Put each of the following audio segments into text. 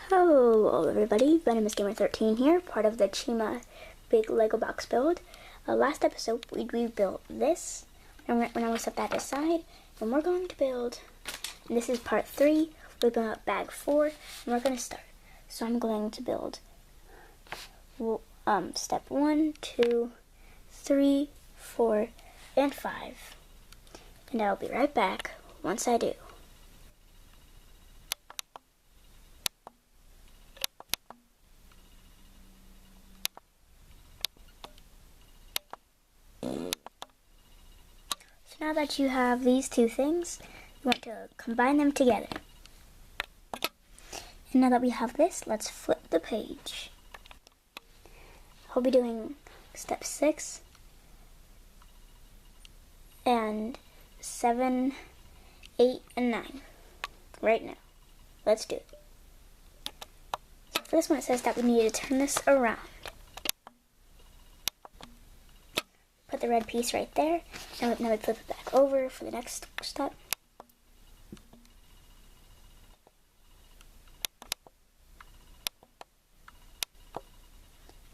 Hello everybody, VenomOusGamer13 here, part of the Chima big Lego box build. Last episode we rebuilt this, and we're going to set that aside, and we're going to build, and this is part 3, we built up bag 4, and we're going to start. So I'm going to build step 1, 2, 3, 4, and 5, and I'll be right back once I do. So now that you have these two things, you want to combine them together. And now that we have this, let's flip the page. I'll be doing step 6 and 7, 8, and 9 right now. Let's do it. So for this one, it says that we need to turn this around. Put the red piece right there, and now we flip it back over for the next step.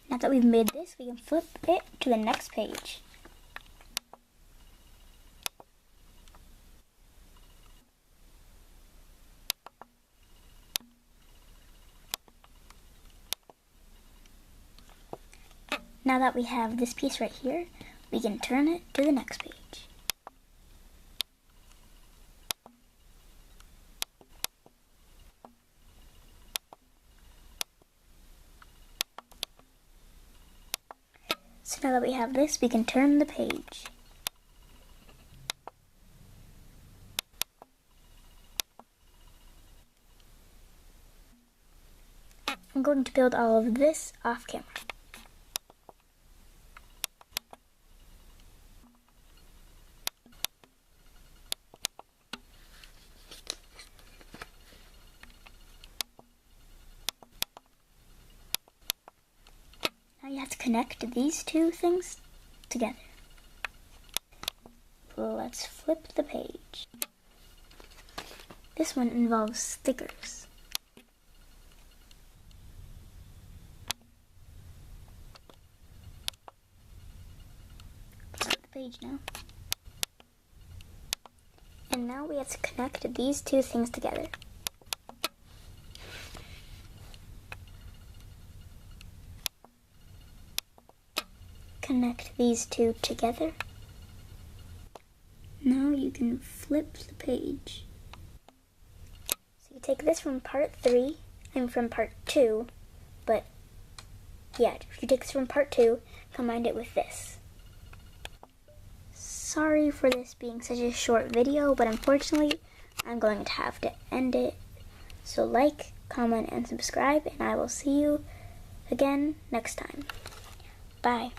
Now that we've made this, we can flip it to the next page. Now that we have this piece right here, we can turn it to the next page. So now that we have this, we can turn the page. I'm going to build all of this off camera. Now you have to connect these two things together. Let's flip the page. This one involves stickers. Flip the page now. And now we have to connect these two things together. Connect these two together. Now you can flip the page. So you take this from part 3 and from part 2, but yeah, you take this from part 2, combine it with this. Sorry for this being such a short video, but unfortunately I'm going to have to end it. So like, comment, and subscribe, and I will see you again next time. Bye.